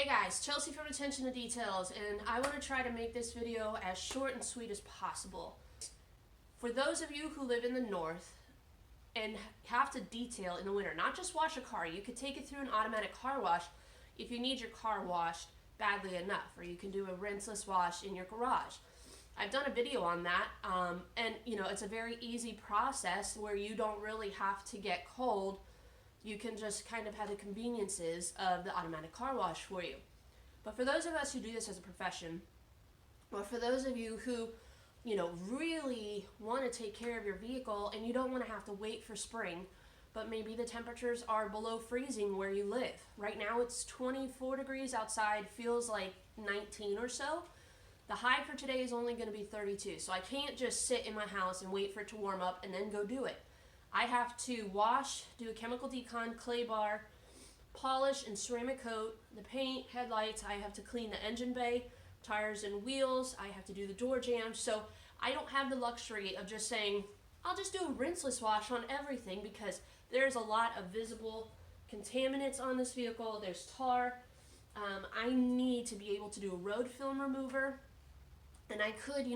Hey guys, Chelsea from Attention to Details, and I want to try to make this video as short and sweet as possible. For those of you who live in the north and have to detail in the winter, not just wash a car, you could take it through an automatic car wash if you need your car washed badly enough, or you can do a rinseless wash in your garage. I've done a video on that, and it's a very easy process where you don't really have to get cold. You can just kind of have the conveniences of the automatic car wash for you. But for those of us who do this as a profession, or for those of you who, really want to take care of your vehicle and you don't want to have to wait for spring, but maybe the temperatures are below freezing where you live. Right now it's 24 degrees outside, feels like 19 or so. The high for today is only going to be 32, so I can't just sit in my house and wait for it to warm up and then go do it. I have to wash, do a chemical decon, clay bar, polish and ceramic coat the paint, headlights. I have to clean the engine bay, tires and wheels. I have to do the door jambs. So I don't have the luxury of just saying, I'll just do a rinseless wash on everything, because there's a lot of visible contaminants on this vehicle. There's tar. I need to be able to do a road film remover. And I could,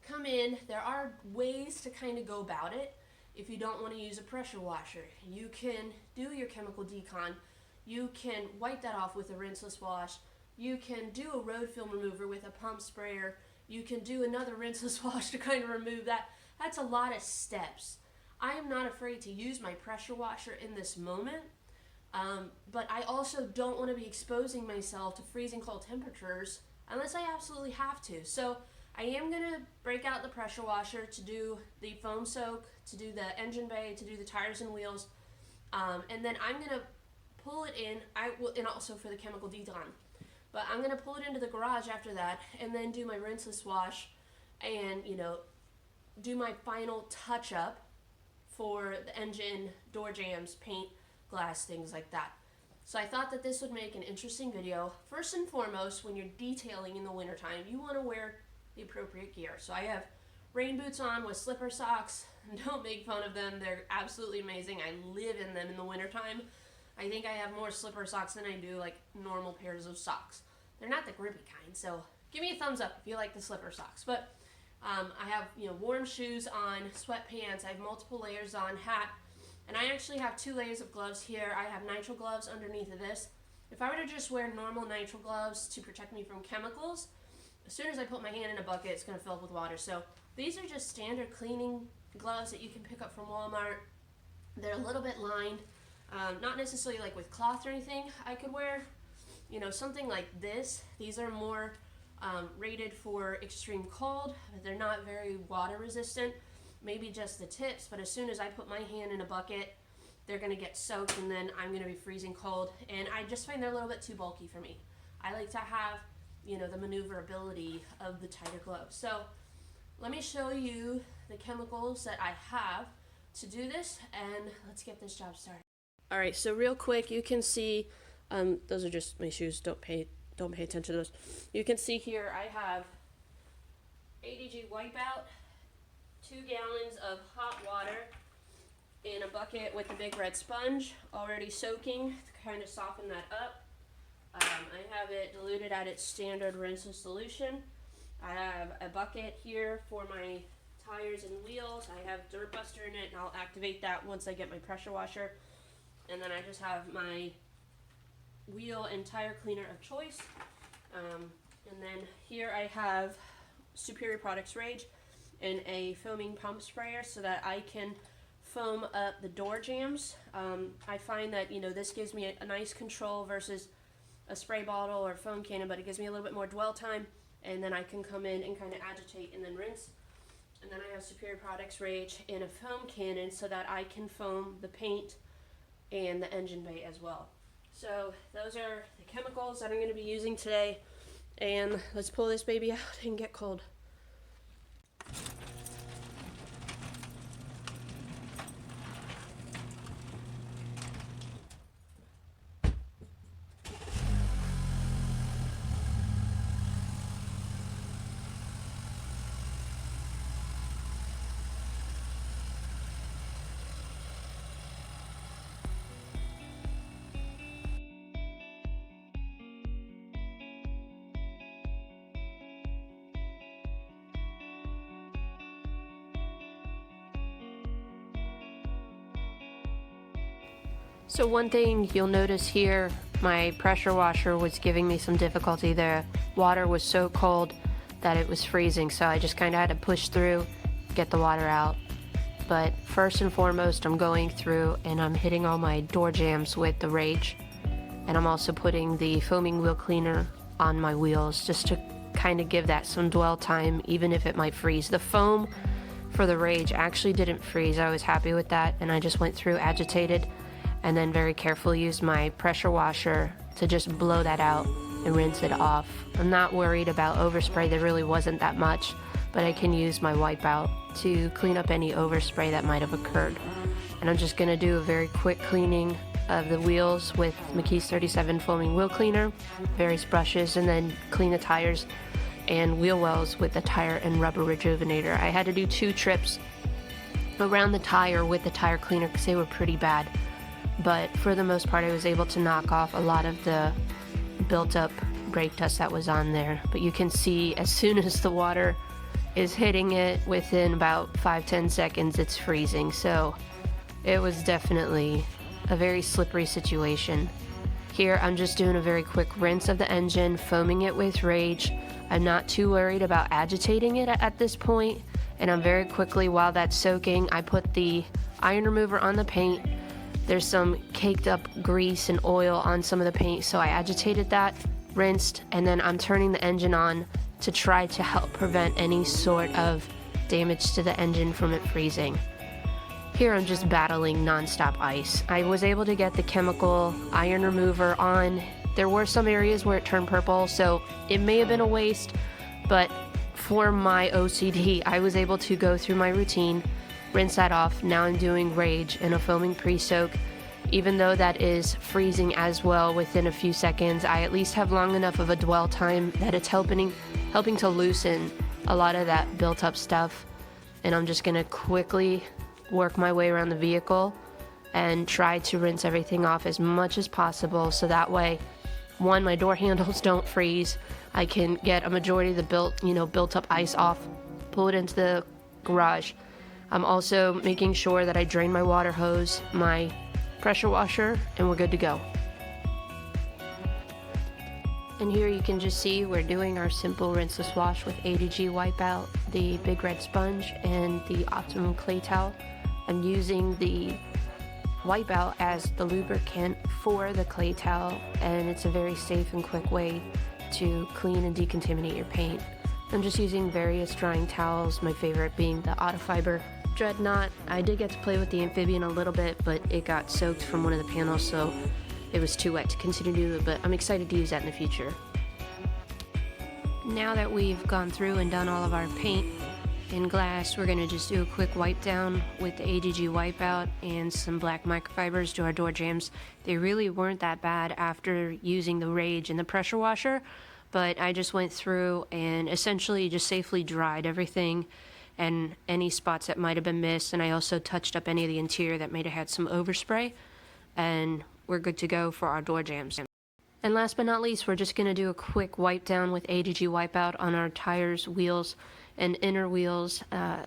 come in. There are ways to kind of go about it. If you don't want to use a pressure washer, you can do your chemical decon. You can wipe that off with a rinseless wash. You can do a road film remover with a pump sprayer. You can do another rinseless wash to kind of remove that. That's a lot of steps. I am not afraid to use my pressure washer in this moment, but I also don't want to be exposing myself to freezing cold temperatures unless I absolutely have to. So I am going to break out the pressure washer to do the foam soak, to do the engine bay, to do the tires and wheels, and then I'm going to pull it in, and also for the chemical decon. But I'm going to pull it into the garage after that and then do my rinseless wash and, do my final touch-up for the engine, door jambs, paint, glass, things like that. So I thought that this would make an interesting video. First and foremost, when you're detailing in the wintertime, you want to wear the appropriate gear. So I have rain boots on with slipper socks. Don't make fun of them. They're absolutely amazing. I live in them in the wintertime. I think I have more slipper socks than I do like normal pairs of socks. They're not the grippy kind, so give me a thumbs up if you like the slipper socks. But I have warm shoes on, sweatpants. I have multiple layers on, hat, and I actually have 2 layers of gloves here. I have nitrile gloves underneath of this. If I were to just wear normal nitrile gloves to protect me from chemicals, as soon as I put my hand in a bucket, it's going to fill up with water. So these are just standard cleaning gloves that you can pick up from Walmart. They're a little bit lined, not necessarily like with cloth or anything. I could wear, something like this. These are more rated for extreme cold, but they're not very water resistant. Maybe just the tips, but as soon as I put my hand in a bucket, they're going to get soaked, and then I'm going to be freezing cold. And I just find they're a little bit too bulky for me. I like to have the maneuverability of the tighter gloves. So let me show you the chemicals that I have to do this, and let's get this job started. All right, so real quick, you can see, those are just my shoes. Don't pay attention to those. You can see here I have ADG Wipeout, 2 gallons of hot water in a bucket with a big red sponge already soaking to kind of soften that up. I have it diluted at its standard rinseless solution. I have a bucket here for my tires and wheels. I have Dirt Buster in it, and I'll activate that once I get my pressure washer. And then I just have my wheel and tire cleaner of choice. And then here I have Superior Products Rage and a foaming pump sprayer so that I can foam up the door jambs. I find that, this gives me a nice control versus a spray bottle or foam cannon, but it gives me a little bit more dwell time, and then I can come in and kind of agitate and then rinse. And then I have Superior Products Rage in a foam cannon so that I can foam the paint and the engine bay as well. So those are the chemicals that I'm going to be using today, and let's pull this baby out and get cold. So one thing you'll notice here, my pressure washer was giving me some difficulty. The water was so cold that it was freezing, so I just kind of had to push through, get the water out. But first and foremost, I'm going through and I'm hitting all my door jambs with the Rage. And I'm also putting the foaming wheel cleaner on my wheels just to kind of give that some dwell time, even if it might freeze. The foam for the Rage actually didn't freeze. I was happy with that, and I just went through, agitated, and then very carefully used my pressure washer to just blow that out and rinse it off. I'm not worried about overspray. There really wasn't that much, but I can use my wipeout to clean up any overspray that might have occurred. And I'm just going to do a very quick cleaning of the wheels with McKee's 37 foaming wheel cleaner, various brushes, and then clean the tires and wheel wells with the tire and rubber rejuvenator. I had to do 2 trips around the tire with the tire cleaner because they were pretty bad. But for the most part, I was able to knock off a lot of the built up brake dust that was on there. But you can see as soon as the water is hitting it, within about 5-10 seconds, it's freezing. So it was definitely a very slippery situation. Here, I'm just doing a very quick rinse of the engine, foaming it with Rage. I'm not too worried about agitating it at this point. And I'm very quickly, while that's soaking, I put the iron remover on the paint. There's some caked up grease and oil on some of the paint, so I agitated that, rinsed, and then I'm turning the engine on to try to help prevent any sort of damage to the engine from it freezing. Here I'm just battling non-stop ice. I was able to get the chemical iron remover on. There were some areas where it turned purple, so it may have been a waste, but for my OCD, I was able to go through my routine, rinse that off. Now I'm doing Rage and a foaming pre-soak. Even though that is freezing as well within a few seconds, I at least have long enough of a dwell time that it's helping to loosen a lot of that built up stuff. And I'm just gonna quickly work my way around the vehicle and try to rinse everything off as much as possible, so that way, one, my door handles don't freeze. I can get a majority of the built up ice off, pull it into the garage. I'm also making sure that I drain my water hose, my pressure washer, and we're good to go. And here you can just see we're doing our simple rinseless wash with ADG Wipeout, the Big Red Sponge, and the Optimum Clay Towel. I'm using the Wipeout as the lubricant for the clay towel, and it's a very safe and quick way to clean and decontaminate your paint. I'm just using various drying towels, my favorite being the Autofiber Dreadnought. I did get to play with the Amphibian a little bit, but it got soaked from one of the panels, so it was too wet to continue to do it, but I'm excited to use that in the future. Now that we've gone through and done all of our paint and glass, we're going to just do a quick wipe down with the ADG Wipeout and some black microfibers to our door jambs. They really weren't that bad after using the Rage and the pressure washer, but I just went through and essentially just safely dried everything and any spots that might have been missed, and I also touched up any of the interior that may have had some overspray, and we're good to go for our door jambs. And last but not least, we're just going to do a quick wipe down with ADG Wipeout on our tires, wheels, and inner wheels.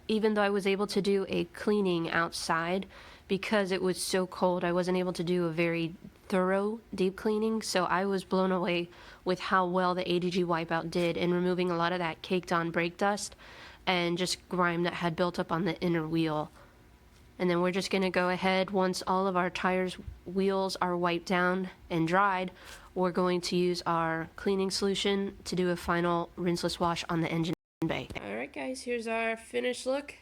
Even though I was able to do a cleaning outside, because it was so cold, I wasn't able to do a very thorough deep cleaning, so I was blown away with how well the ADG Wipeout did in removing a lot of that caked on brake dust and just grime that had built up on the inner wheel. And then we're just going to go ahead, once all of our tires, wheels are wiped down and dried, we're going to use our cleaning solution to do a final rinseless wash on the engine bay. Alright guys, here's our finished look.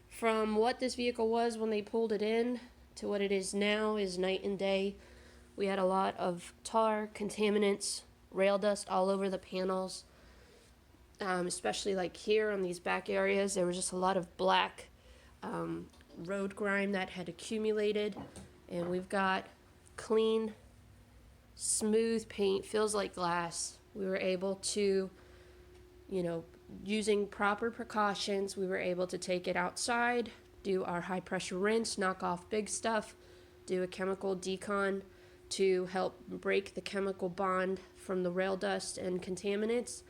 From what this vehicle was when they pulled it in to what it is now is night and day. We had a lot of tar, contaminants, rail dust all over the panels, especially like here on these back areas. There was just a lot of black road grime that had accumulated, and we've got clean, smooth paint, feels like glass. We were able to, using proper precautions, we were able to take it outside, do our high pressure rinse, knock off big stuff, do a chemical decon to help break the chemical bond from the rail dust and contaminants.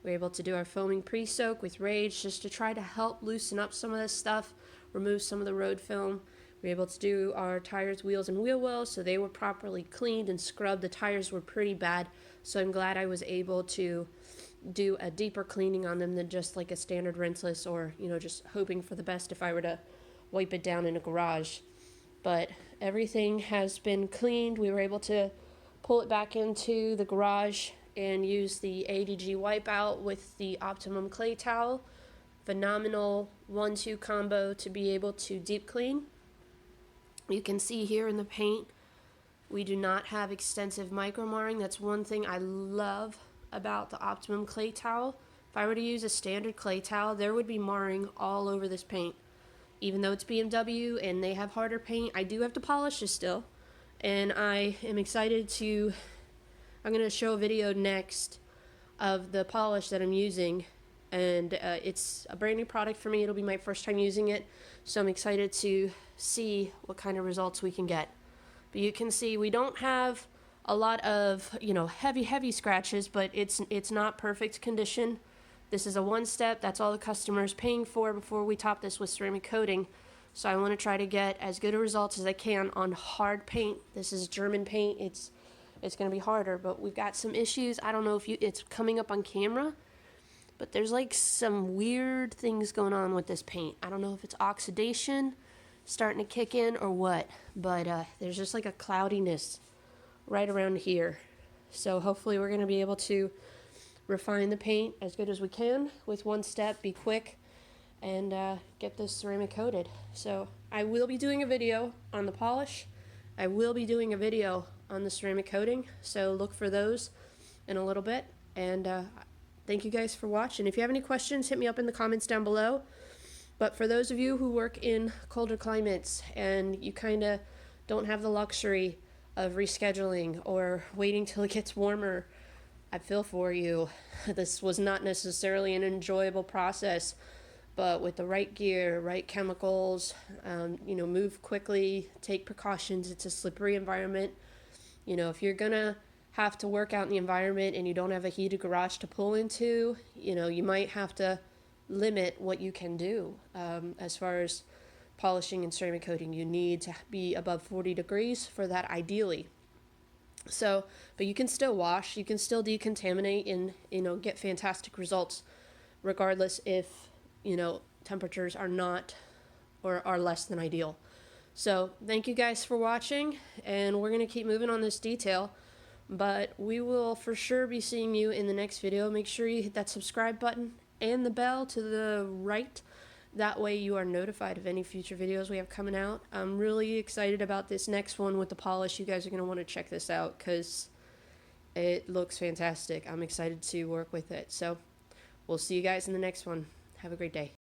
We were able to do our foaming pre-soak with Rage just to try to help loosen up some of this stuff, remove some of the road film. We were able to do our tires, wheels, and wheel wells, so they were properly cleaned and scrubbed. The tires were pretty bad, so I'm glad I was able to do a deeper cleaning on them than just like a standard rinseless, or, you know, just hoping for the best if I were to wipe it down in a garage. But everything has been cleaned. We were able to pull it back into the garage and use the ADG wipeout with the Optimum clay towel. Phenomenal 1-2 combo to be able to deep clean. You can see here in the paint, we do not have extensive micro marring. That's one thing I love about the Optimum clay towel. If I were to use a standard clay towel, there would be marring all over this paint. Even though it's BMW and they have harder paint, I do have to polish this still. And I am excited to, I'm going to show a video next of the polish that I'm using. And it's a brand new product for me. It'll be my first time using it. So I'm excited to see what kind of results we can get. But you can see we don't have a lot of, you know, heavy scratches, but it's not perfect condition. This is a one-step. That's all the customer is paying for before we top this with ceramic coating. So I want to try to get as good a results as I can on hard paint. This is German paint. It's going to be harder, but we've got some issues. I don't know if it's coming up on camera, but there's like some weird things going on with this paint. I don't know if it's oxidation starting to kick in or what, but there's just like a cloudiness right around here. So hopefully we're going to be able to refine the paint as good as we can with one step, be quick, and get this ceramic coated. So I will be doing a video on the polish. I will be doing a video on the ceramic coating, so look for those in a little bit. And thank you guys for watching. If you have any questions, hit me up in the comments down below. But for those of you who work in colder climates and you kind of don't have the luxury of rescheduling or waiting till it gets warmer, I feel for you. This was not necessarily an enjoyable process, but with the right gear, right chemicals, you know, move quickly, take precautions. It's a slippery environment. You know, if you're gonna have to work out in the environment and you don't have a heated garage to pull into, you know, you might have to limit what you can do. As far as polishing and ceramic coating, you need to be above 40 degrees for that ideally. So, but you can still wash, you can still decontaminate and, you know, get fantastic results regardless if, you know, temperatures are not or are less than ideal. So thank you guys for watching, and we're going to keep moving on this detail, but we will for sure be seeing you in the next video. Make sure you hit that subscribe button and the bell to the right. That way you are notified of any future videos we have coming out. I'm really excited about this next one with the polish. You guys are going to want to check this out because it looks fantastic. I'm excited to work with it. So we'll see you guys in the next one. Have a great day.